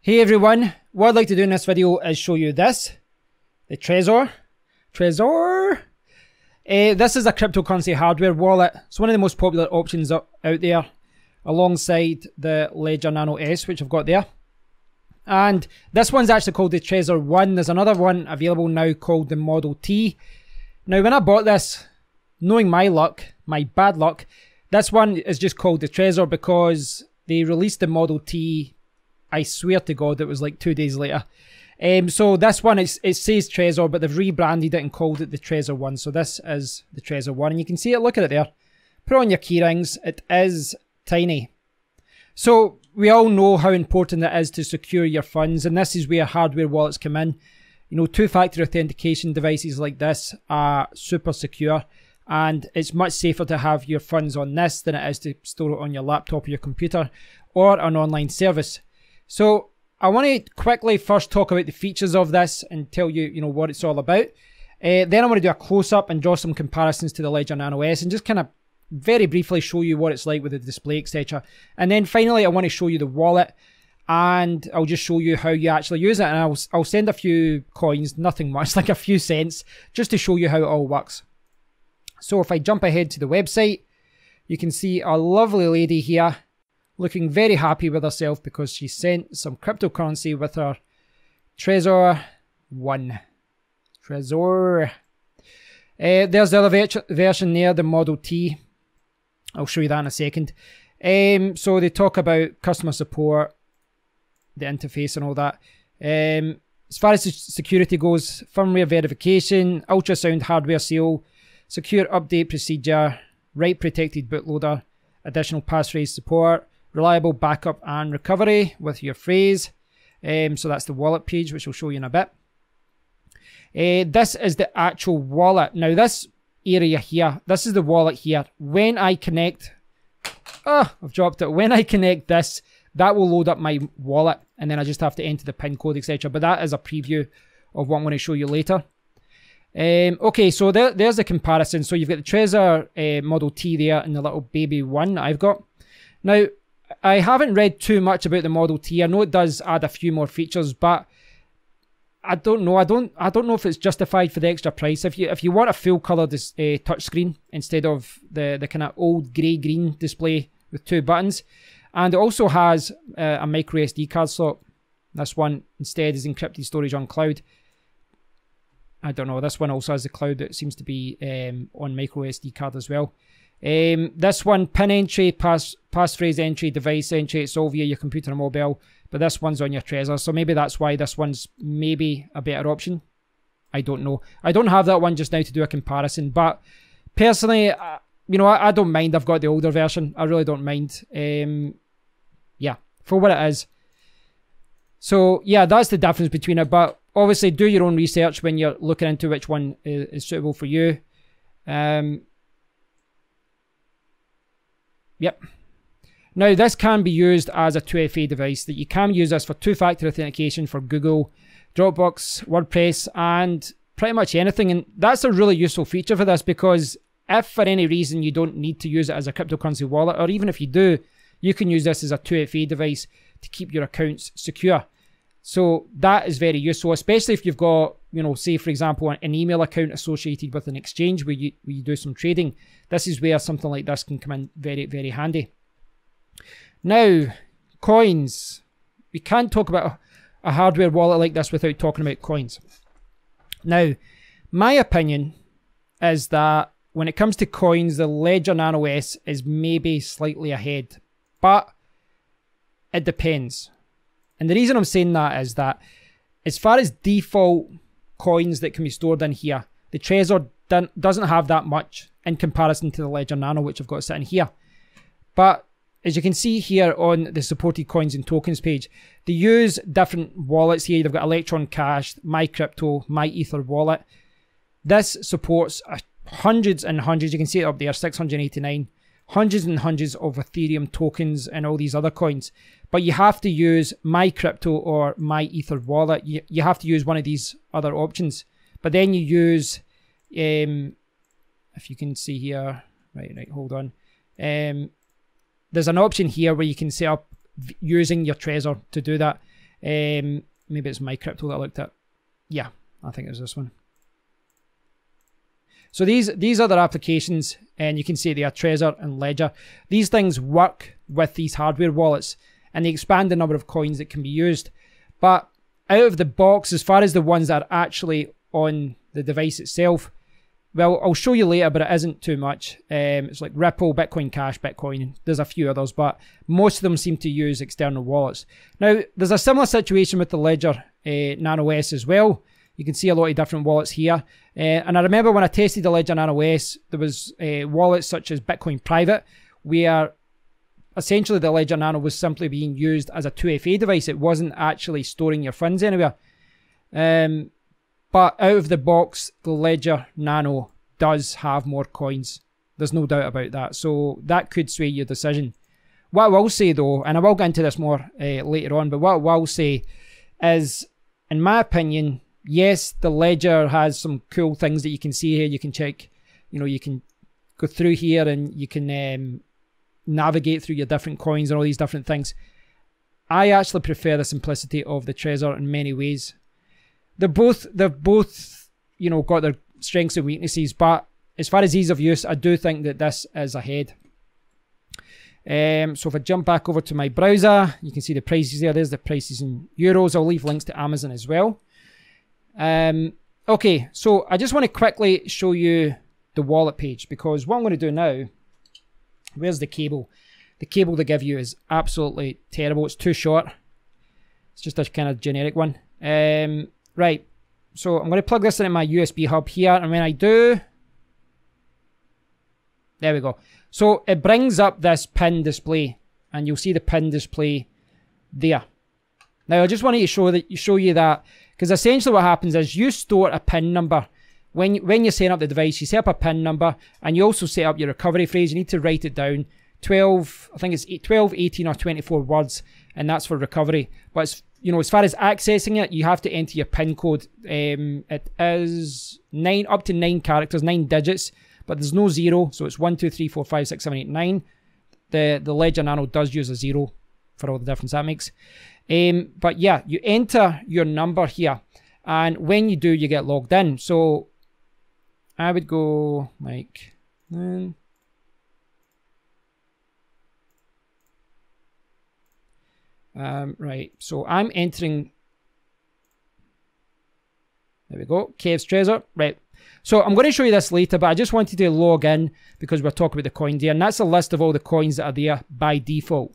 Hey everyone, what I'd like to do in this video is show you this, the Trezor. This is a cryptocurrency hardware wallet. It's one of the most popular options out there, alongside the Ledger Nano S, which I've got there. And this one's actually called the Trezor One. There's another one available now called the Model T. Now when I bought this, knowing my luck, my bad luck, this one is just called the Trezor because they released the Model T, I swear to God, it was like 2 days later. So this one, it says Trezor, but they've rebranded it and called it the Trezor One. So this is the Trezor One, and you can see it, look at it there. Put on your key rings, it is tiny. So we all know how important it is to secure your funds, and this is where hardware wallets come in. You know, two-factor authentication devices like this are super secure, and it's much safer to have your funds on this than it is to store it on your laptop or your computer or an online service. So I want to quickly first talk about the features of this and tell you, what it's all about. Then I want to do a close-up and draw some comparisons to the Ledger Nano S and just kind of very briefly show you what it's like with the display, etc. And then finally, I want to show you the wallet, and I'll just show you how you actually use it. And I'll send a few coins, nothing much, like a few cents, just to show you how it all works. So if I jump ahead to the website, you can see a lovely lady here looking very happy with herself because she sent some cryptocurrency with her Trezor One. Trezor. There's the other version there, the Model T. I'll show you that in a second. So they talk about customer support, the interface and all that. As far as security goes, firmware verification, ultrasound hardware seal, secure update procedure, write protected bootloader, additional passphrase support, reliable backup and recovery with your phrase. So that's the wallet page, which I'll show you in a bit. This is the actual wallet. Now this area here, this is the wallet here. When I connect, I've dropped it. When I connect this, that will load up my wallet, and then I just have to enter the PIN code, etc. But that is a preview of what I'm going to show you later. Okay, so there's the comparison. So you've got the Trezor Model T there and the little baby one that I've got. Now, I haven't read too much about the Model T. I know it does add a few more features, but I don't know. I don't know if it's justified for the extra price. If you want a full color touchscreen instead of the kind of old grey green display with 2 buttons, and it also has a micro SD card slot. This one instead is encrypted storage on cloud. I don't know. This one also has the cloud that seems to be on micro SD card as well. This one, pin entry, passphrase entry, device entry, it's all via your computer or mobile, but this one's on your Trezor, so maybe that's why this one's maybe a better option. I don't know. I don't have that one just now to do a comparison, but personally, I don't mind. I've got the older version. I really don't mind. Yeah, for what it is. So yeah, that's the difference between it, but obviously do your own research when you're looking into which one is suitable for you. Yep. Now this can be used as a 2FA device. That you can use this for two-factor authentication for Google, Dropbox, WordPress, and pretty much anything. And that's a really useful feature for this, because if for any reason you don't need to use it as a cryptocurrency wallet, or even if you do, you can use this as a 2FA device to keep your accounts secure. So that is very useful, especially if you've got, say for example, an email account associated with an exchange where you do some trading. This is where something like this can come in very, very handy. Now, coins. We can't talk about a hardware wallet like this without talking about coins. Now, my opinion is that when it comes to coins, the Ledger Nano S is maybe slightly ahead, but it depends. And the reason I'm saying that is that as far as default coins that can be stored in here, the Trezor doesn't have that much in comparison to the Ledger Nano, which I've got sitting here. But as you can see here on the supported coins and tokens page, they use different wallets here. They've got Electron Cash, My Crypto, My Ether wallet. This supports hundreds and hundreds, you can see it up there, 689, hundreds and hundreds of Ethereum tokens and all these other coins. But you have to use My Crypto or My Ether wallet. You have to use one of these other options. But then you use, if you can see here, right, hold on. There's an option here where you can set up using your Trezor to do that. Maybe it's My Crypto that I looked at. Yeah, I think it was this one. So these other applications, and you can see they are Trezor and Ledger. These things work with these hardware wallets, and they expand the number of coins that can be used. But out of the box, as far as the ones that are actually on the device itself, well, I'll show you later, but it isn't too much. It's like Ripple, Bitcoin Cash, Bitcoin. There's a few others, but most of them seem to use external wallets. Now, there's a similar situation with the Ledger Nano S as well. You can see a lot of different wallets here. And I remember when I tested the Ledger Nano S, there was wallets such as Bitcoin Private, where essentially the Ledger Nano was simply being used as a 2FA device. It wasn't actually storing your funds anywhere. But out of the box, the Ledger Nano does have more coins. There's no doubt about that. So that could sway your decision. What I will say though, and I will get into this more later on, but what I will say is, in my opinion, yes, the Ledger has some cool things that you can see here. You can check, you can go through here and you can navigate through your different coins and all these different things. I actually prefer the simplicity of the Trezor in many ways. They've both got their strengths and weaknesses, but as far as ease of use, I do think that this is ahead. So if I jump back over to my browser, you can see the prices there. There's the prices in euros. I'll leave links to Amazon as well. Okay, so I just want to quickly show you the wallet page, because what I'm going to do now, where's the cable? The cable they give you is absolutely terrible. It's too short. It's just a kind of generic one. Right, so I'm going to plug this into my USB hub here, and when I do, there we go. So it brings up this pin display, and you'll see the pin display there. Now I just wanted to show you that, because essentially what happens is you store a pin number. When you set up the device, you set up a pin number, and you also set up your recovery phrase. You need to write it down. 12, I think it's 12, 18 or 24 words, and that's for recovery. But it's, as far as accessing it, you have to enter your PIN code. It is up to 9 characters, 9 digits, but there's no 0, so it's 1, 2, 3, 4, 5, 6, 7, 8, 9. The Ledger Nano does use a 0 for all the difference that makes. But yeah, you enter your number here, and when you do, you get logged in. So I would go like... right, so I'm entering, there we go, Kev's Trezor, right. So I'm going to show you this later, but I just wanted to log in because we're talking about the coins here, and that's a list of all the coins that are there by default.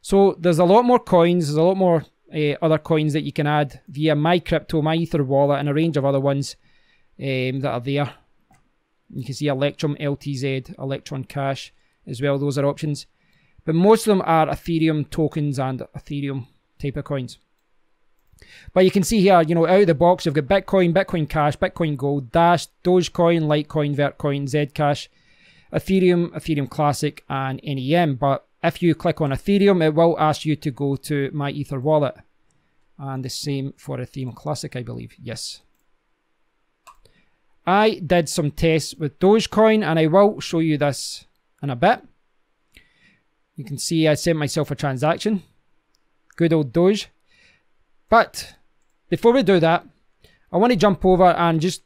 So there's a lot more coins, there's a lot more other coins that you can add via My Crypto, My Ether wallet, and a range of other ones that are there. You can see Electrum, LTZ, Electron Cash as well, those are options. But most of them are Ethereum tokens and Ethereum type of coins. But you can see here, out of the box, you've got Bitcoin, Bitcoin Cash, Bitcoin Gold, Dash, Dogecoin, Litecoin, Vertcoin, Zcash, Ethereum, Ethereum Classic, and NEM. But if you click on Ethereum, it will ask you to go to My Ether wallet. And the same for Ethereum Classic, I believe. Yes. I did some tests with Dogecoin, and I will show you this in a bit. You can see I sent myself a transaction. Good old Doge. But before we do that, I want to jump over and just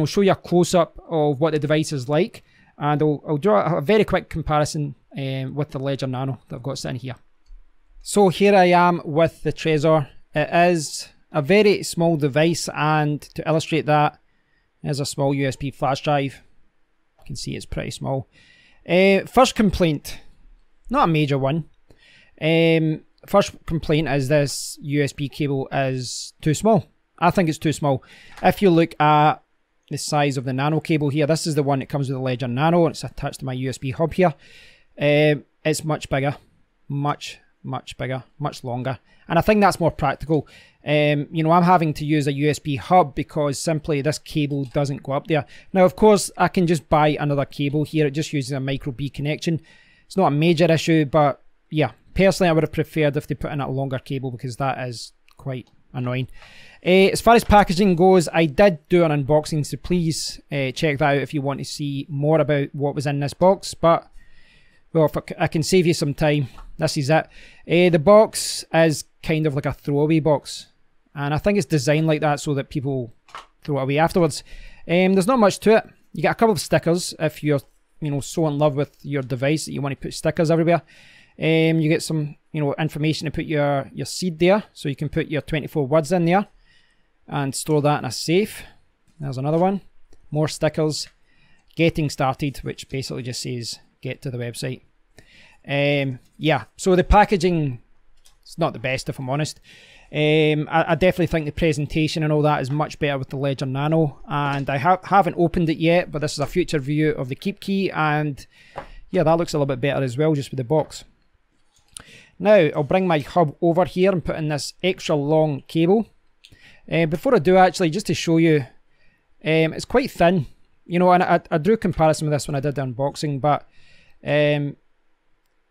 show you a close-up of what the device is like. And I'll draw a very quick comparison with the Ledger Nano that I've got sitting here. So here I am with the Trezor. It is a very small device, and to illustrate that, there's a small USB flash drive. You can see it's pretty small. First complaint. Not a major one. First complaint is this USB cable is too small. I think it's too small. If you look at the size of the Nano cable here, this is the one that comes with the Ledger Nano. It's attached to my USB hub here. It's much bigger. Much bigger. Much longer. And I think that's more practical. I'm having to use a USB hub because simply this cable doesn't go up there. Now, of course, I can just buy another cable here. It just uses a micro B connection. It's not a major issue, but yeah, personally I would have preferred if they put in a longer cable because that is quite annoying. As far as packaging goes, I did do an unboxing, so please check that out if you want to see more about what was in this box. But, well, if I can save you some time, this is it. The box is kind of like a throwaway box. and I think it's designed like that so that people throw it away afterwards. There's not much to it. You get a couple of stickers if you're, you know, so in love with your device that you want to put stickers everywhere. You get some, you know, information to put your seed there, so you can put your 24 words in there and store that in a safe. There's another one. More stickers. Getting started, which basically just says get to the website. Yeah, so the packaging is not the best, if I'm honest. I definitely think the presentation and all that is much better with the Ledger Nano, and I haven't opened it yet, but this is a future view of the KeepKey, and yeah, that looks a little bit better as well, just with the box. Now I'll bring my hub over here and put in this extra long cable. Before I do, actually, just to show you, it's quite thin, you know, and I drew a comparison with this when I did the unboxing, but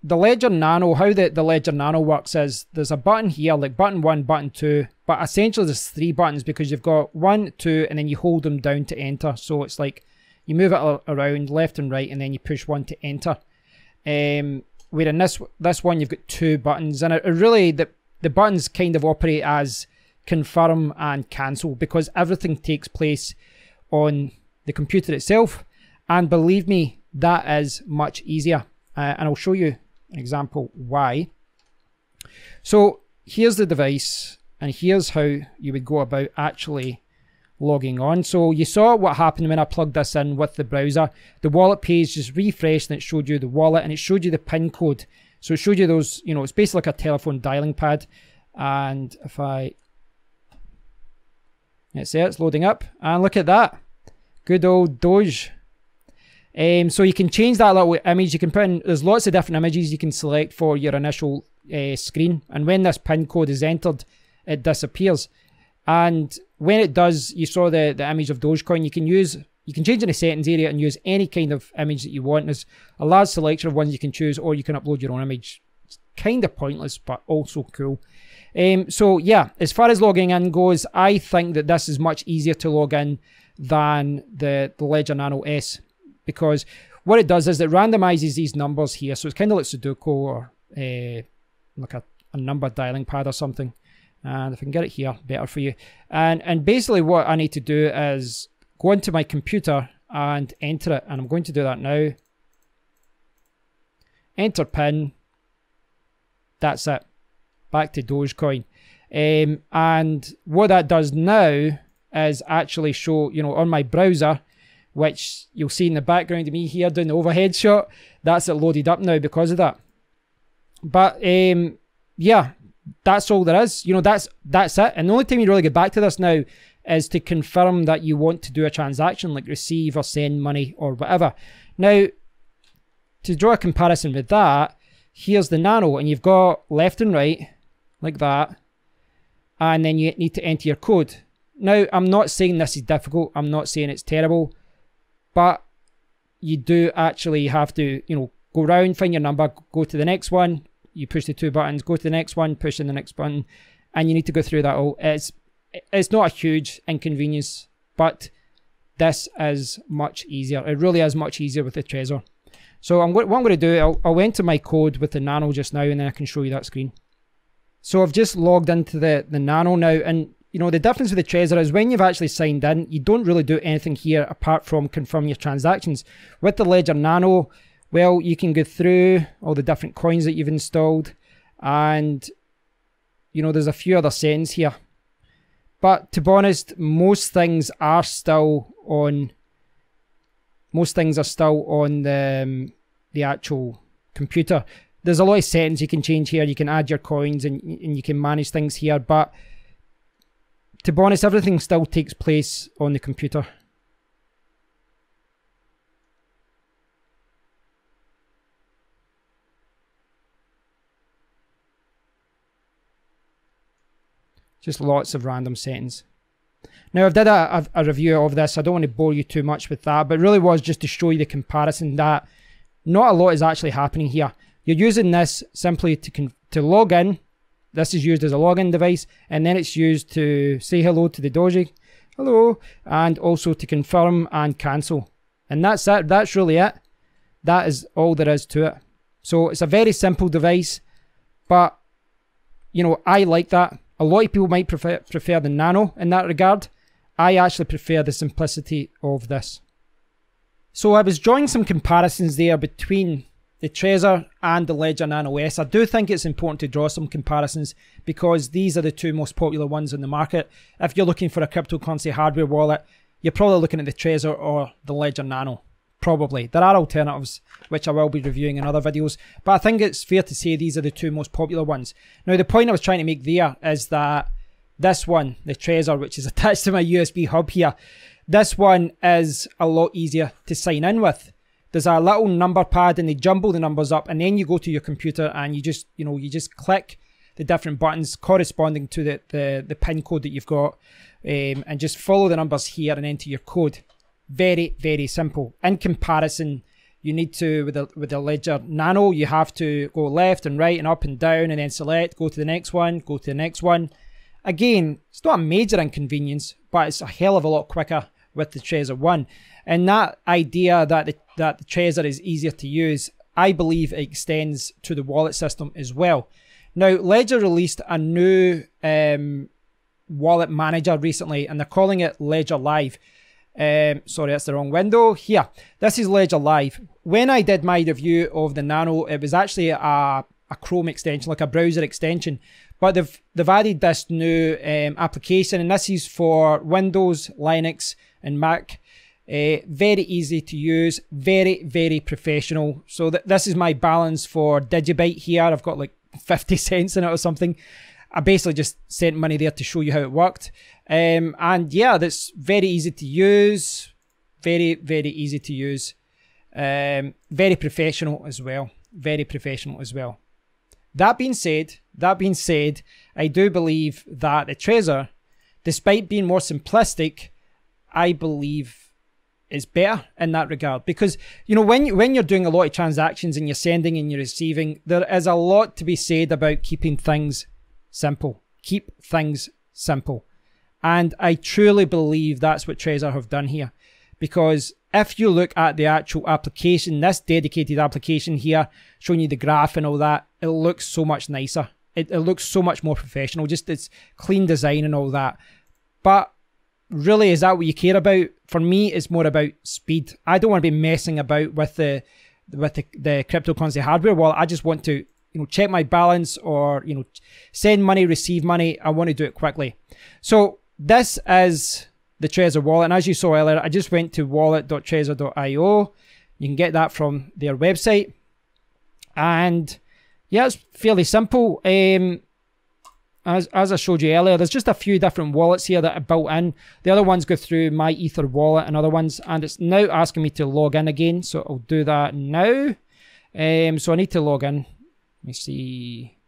the Ledger Nano, how the Ledger Nano works is there's a button here, like button 1, button 2, but essentially there's 3 buttons because you've got 1, 2, and then you hold them down to enter. So it's like you move it around left and right, and then you push 1 to enter. Where in this one you've got 2 buttons, and it really the buttons kind of operate as confirm and cancel because everything takes place on the computer itself, and believe me, that is much easier, and I'll show you an example why. So here's the device, and here's how you would go about actually logging on. So you saw what happened when I plugged this in with the browser. The wallet page just refreshed and it showed you the wallet and it showed you the PIN code. So it showed you those, you know, it's basically like a telephone dialing pad. And if let's say it's loading up, and look at that, good old Doge. So you can change that little image. You can put in, there's lots of different images you can select for your initial screen, and when this PIN code is entered, it disappears. And when it does, you saw the image of Dogecoin. You can change in the settings area and use any kind of image that you want. There's a large selection of ones you can choose, or you can upload your own image. It's kind of pointless, but also cool. So yeah, as far as logging in goes, I think that this is much easier to log in than the Ledger Nano S, because what it does is it randomizes these numbers here. So it's kind of like Sudoku or like a number dialing pad or something. And if I can get it here, better for you. And basically what I need to do is go into my computer and enter it. And I'm going to do that now. Enter PIN. That's it. Back to Dogecoin. And what that does now is actually show, you know, on my browser, which you'll see in the background of me here doing the overhead shot, that's it loaded up now because of that. But yeah, that's all there is. You know, that's it. And the only time you really get back to this now is to confirm that you want to do a transaction, like receive or send money or whatever. Now, to draw a comparison with that, here's the Nano, and you've got left and right, like that, and then you need to enter your code. Now, I'm not saying this is difficult. I'm not saying it's terrible. But you do actually have to, you know, go around, find your number, go to the next one, you push the 2 buttons, go to the next one, push in the next button, and you need to go through that all. It's not a huge inconvenience, but this is much easier. It really is much easier with the Trezor. So what I'm going to do, I'll enter my code with the Nano just now, and then I can show you that screen. So I've just logged into the Nano now, and you know, the difference with the Trezor is when you've actually signed in, you don't really do anything here apart from confirm your transactions. With the Ledger Nano, well, you can go through all the different coins that you've installed, and you know, there's a few other settings here. But to be honest, most things are still on the actual computer. There's a lot of settings you can change here. You can add your coins and you can manage things here, but to be honest, everything still takes place on the computer. Just lots of random settings. Now, I've did a review of this. I don't want to bore you too much with that, but it really was just to show you the comparison that not a lot is actually happening here. You're using this simply to log in. This is used as a login device, and then it's used to say hello to the Doji, hello, and also to confirm and cancel. And that's it. That's really it. That is all there is to it. So it's a very simple device, but you know, I like that. A lot of people might prefer the Nano in that regard. I actually prefer the simplicity of this. So I was drawing some comparisons there between the Trezor and the Ledger Nano S. I do think it's important to draw some comparisons because these are the two most popular ones in the market. If you're looking for a cryptocurrency hardware wallet, you're probably looking at the Trezor or the Ledger Nano. Probably. There are alternatives, which I will be reviewing in other videos, but I think it's fair to say these are the two most popular ones. Now, the point I was trying to make there is that this one, the Trezor, which is attached to my USB hub here, this one is a lot easier to sign in with. There's a little number pad and they jumble the numbers up, and then you go to your computer and you just, you just click the different buttons corresponding to the PIN code that you've got, and just follow the numbers here and enter your code. Very, very simple. In comparison, you need to, with the Ledger Nano, you have to go left and right and up and down and then select, go to the next one, go to the next one. Again, it's not a major inconvenience, but it's a hell of a lot quicker with the Trezor One. And that idea that the Trezor is easier to use, I believe it extends to the wallet system as well. Now, Ledger released a new wallet manager recently, and they're calling it Ledger Live. Sorry, that's the wrong window. Here, this is Ledger Live. When I did my review of the Nano, it was actually a Chrome extension, like a browser extension. But they've added this new application, and this is for Windows, Linux, and Mac. Very easy to use, very, very professional. So this is my balance for Digibyte here. I've got like 50 cents in it or something. I basically just sent money there to show you how it worked. And yeah, that's very easy to use. Very, very easy to use. Very professional as well. Very professional as well. That being said, I do believe that the Trezor, despite being more simplistic, I believe is better in that regard, because when you're doing a lot of transactions and you're sending and you're receiving, there is a lot to be said about keeping things simple. Keep things simple, and I truly believe that's what Trezor have done here, because if you look at the actual application, this dedicated application here, showing you the graph and all that, it looks so much nicer. It looks so much more professional. Just its clean design and all that. But really, is that what you care about? For me, it's more about speed. I don't want to be messing about with the cryptocurrency hardware wallet. I just want to check my balance, or send money, receive money. I want to do it quickly. So this is the Trezor wallet, and as you saw earlier, I just went to wallet.trezor.io. You can get that from their website, and yeah, it's fairly simple. As I showed you earlier, there's just a few different wallets here that are built in. The other ones go through my Ether wallet and other ones, and it's now asking me to log in again, so I'll do that now. So I need to log in. Let me see.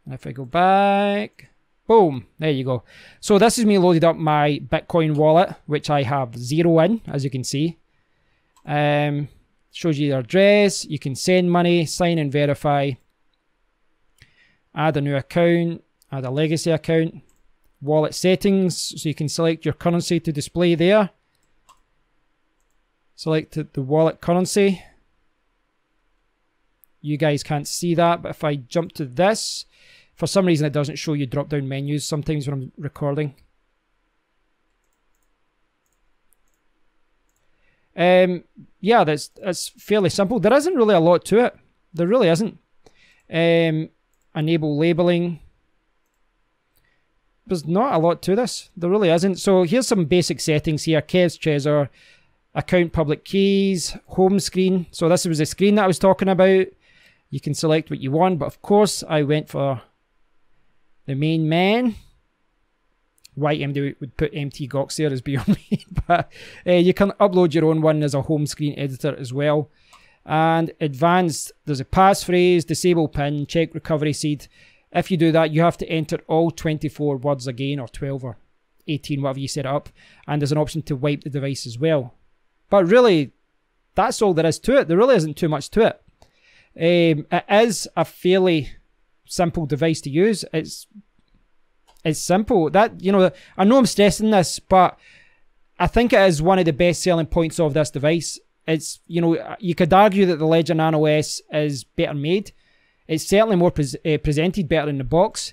And if I go back, boom, there you go. So this is me loaded up my Bitcoin wallet, which I have 0 in, as you can see. Shows you your address. You can send money, sign and verify, add a new account, add a legacy account, wallet settings, so you can select your currency to display there. Select the wallet currency. You guys can't see that, but if I jump to this, for some reason it doesn't show you drop down menus sometimes when I'm recording. Yeah, that's fairly simple. There isn't really a lot to it. There really isn't. Enable labeling. There's not a lot to this. There really isn't. So here's some basic settings here. Kev's Trezor, account public keys, home screen. So this was the screen that I was talking about. You can select what you want, but of course I went for the main man. Why MD would put MT Gox there is beyond me, but you can upload your own one as a home screen editor as well. And advanced, there's a passphrase, disable PIN, check recovery seed. If you do that, you have to enter all 24 words again, or 12 or 18, whatever you set it up. And there's an option to wipe the device as well. But really, that's all there is to it. There really isn't too much to it. It is a fairly simple device to use. It's simple. That, I know I'm stressing this, but I think it is one of the best selling points of this device. It's, you know, you could argue that the Ledger Nano S is better made. It's certainly more presented better in the box.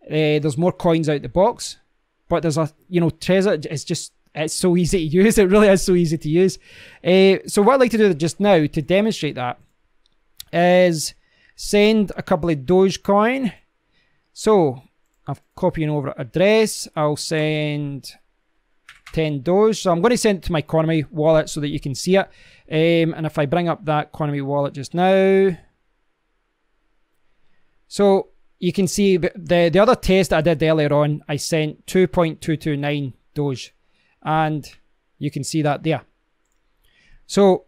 There's more coins out the box, but there's a, you know, Trezor, it's so easy to use. It really is so easy to use. So what I'd like to do just now to demonstrate that is send a couple of Dogecoin. So I'm copying over address. I'll send 10 Doge. So I'm going to send it to my Economy wallet so that you can see it. And if I bring up that Economy wallet just now, so you can see the other test I did earlier on, I sent 2.229 Doge, and you can see that there. So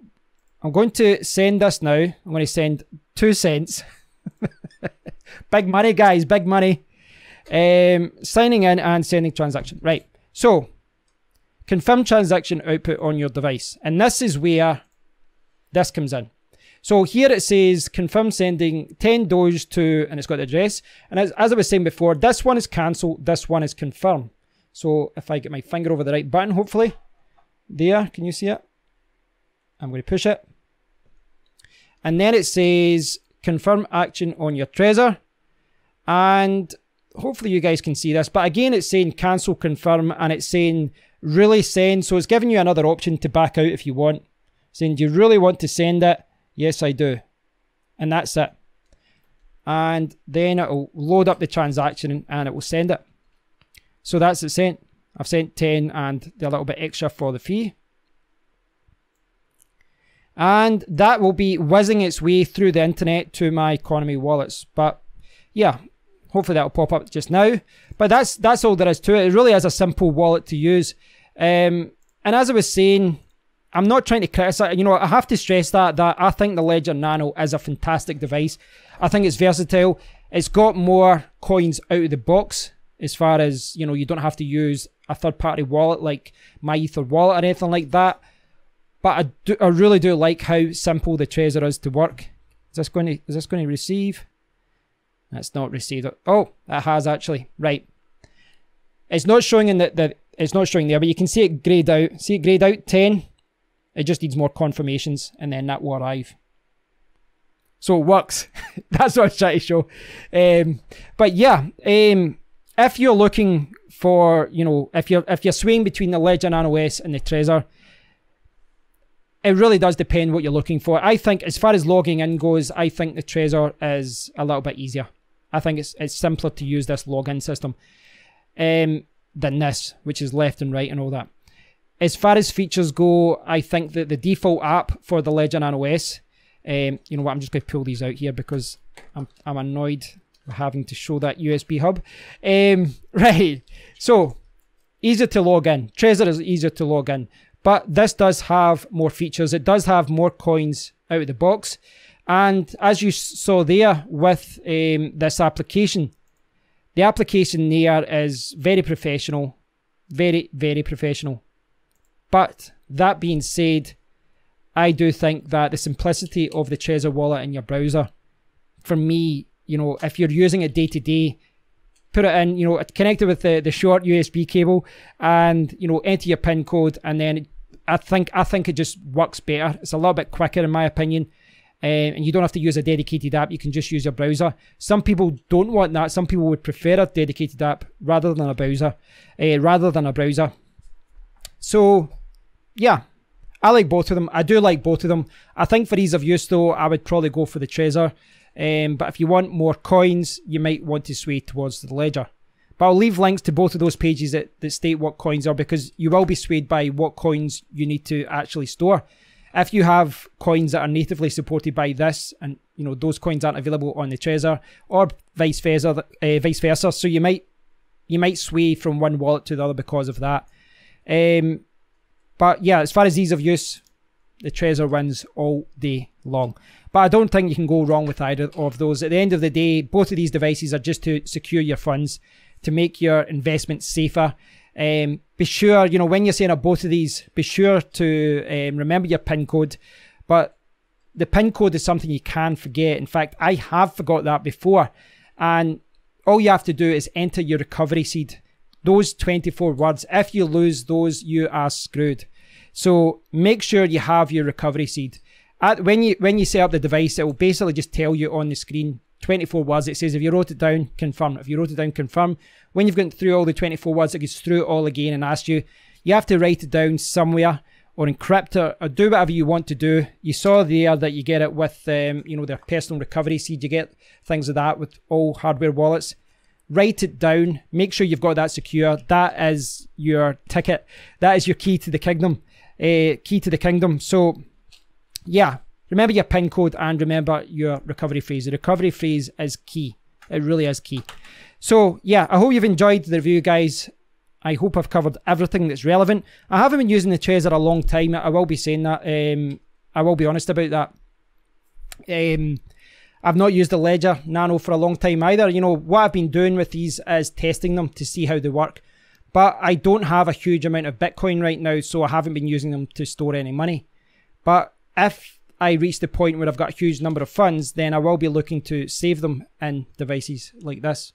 I'm going to send this now. I'm going to send 2 cents. Big money, guys, big money. Signing in and sending transaction. Right, so confirm transaction output on your device, and this is where this comes in. So here it says confirm sending 10 Doge to, and it's got the address. And as I was saying before, this one is cancel, this one is confirm. So if I get my finger over the right button, hopefully, there, can you see it? I'm going to push it. And then it says confirm action on your Trezor. And hopefully you guys can see this. But again, it's saying cancel, confirm, and it's saying really send. So it's giving you another option to back out if you want. Saying, do you really want to send it? Yes, I do. And that's it. And then it'll load up the transaction and it will send it. So that's it sent. I've sent 10 and a little bit extra for the fee. And that will be whizzing its way through the internet to my Economy wallets. But yeah, hopefully that'll pop up just now. But that's all there is to it. It really is a simple wallet to use. And as I was saying, I'm not trying to criticize, you know, I have to stress that I think the Ledger Nano is a fantastic device. I think it's versatile. It's got more coins out of the box as far as, you know, you don't have to use a third-party wallet like my Ether wallet or anything like that. But I really do like how simple the Trezor is to work. Is this going to receive? That's not received. Oh, it has actually. Right. It's not showing in it's not showing there, but you can see it grayed out. See it grayed out 10. It just needs more confirmations, and then that will arrive. So it works. That's what I was trying to show. But yeah, if you're looking for, you know, if you're swaying between the Ledger Nano S and the Trezor, it really does depend what you're looking for. I think as far as logging in goes, I think the Trezor is a little bit easier. I think it's simpler to use this login system than this, which is left and right and all that. As far as features go, I think that the default app for the Ledger Nano S, you know what, I'm just going to pull these out here because I'm annoyed with having to show that USB hub. Right, so easier to log in. Trezor is easier to log in, but this does have more features. It does have more coins out of the box, and as you saw there with this application, the application there is very professional, very, very professional. But that being said, I do think that the simplicity of the Trezor wallet in your browser, for me, you know, if you're using it day to day, put it in, you know, connect it with the short USB cable and, you know, enter your PIN code, and then I think it just works better. It's a little bit quicker in my opinion. And you don't have to use a dedicated app. You can just use your browser. Some people don't want that. Some people would prefer a dedicated app rather than a browser. So, yeah, I like both of them. I do like both of them. I think for ease of use, though, I would probably go for the Trezor. But if you want more coins, you might want to sway towards the Ledger. But I'll leave links to both of those pages that state what coins are, because you will be swayed by what coins you need to actually store. If you have coins that are natively supported by this, and you know those coins aren't available on the Trezor, or vice versa, so you might sway from one wallet to the other because of that. But yeah, as far as ease of use, the Trezor wins all day long. But I don't think you can go wrong with either of those. At the end of the day, both of these devices are just to secure your funds, to make your investments safer. Be sure, you know, when you're setting up both of these, be sure to remember your PIN code. But the PIN code is something you can forget. In fact, I have forgot that before. And all you have to do is enter your recovery seed. Those 24 words. If you lose those, you are screwed. So make sure you have your recovery seed. When you set up the device, it will basically just tell you on the screen 24 words. It says if you wrote it down, confirm. If you wrote it down, confirm. When you've gone through all the 24 words, it goes through it all again and asks you, you have to write it down somewhere or encrypt it or do whatever you want to do. You saw there that you get it with you know, their personal recovery seed. You get things like that with all hardware wallets. Write it down. Make sure you've got that secure. That is your ticket. That is your key to the kingdom. Key to the kingdom. So yeah, remember your PIN code and remember your recovery phrase. The recovery phrase is key. It really is key. So yeah, I hope you've enjoyed the review, guys. I hope I've covered everything that's relevant. I haven't been using the Trezor a long time. I will be saying that. I will be honest about that. I've not used the Ledger Nano for a long time either. You know, what I've been doing with these is testing them to see how they work. But I don't have a huge amount of Bitcoin right now, so I haven't been using them to store any money. But if I reach the point where I've got a huge number of funds, then I will be looking to save them in devices like this.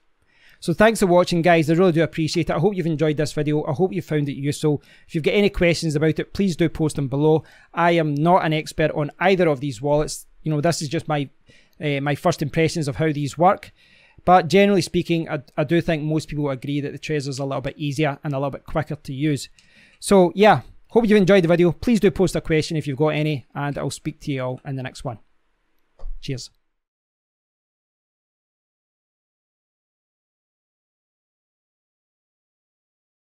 So thanks for watching, guys. I really do appreciate it. I hope you've enjoyed this video. I hope you found it useful. If you've got any questions about it, please do post them below. I am not an expert on either of these wallets. You know, this is just my first impressions of how these work. But generally speaking, I do think most people agree that the Trezor's a little bit easier and a little bit quicker to use. So yeah, hope you've enjoyed the video. Please do post a question if you've got any, and I'll speak to you all in the next one. Cheers.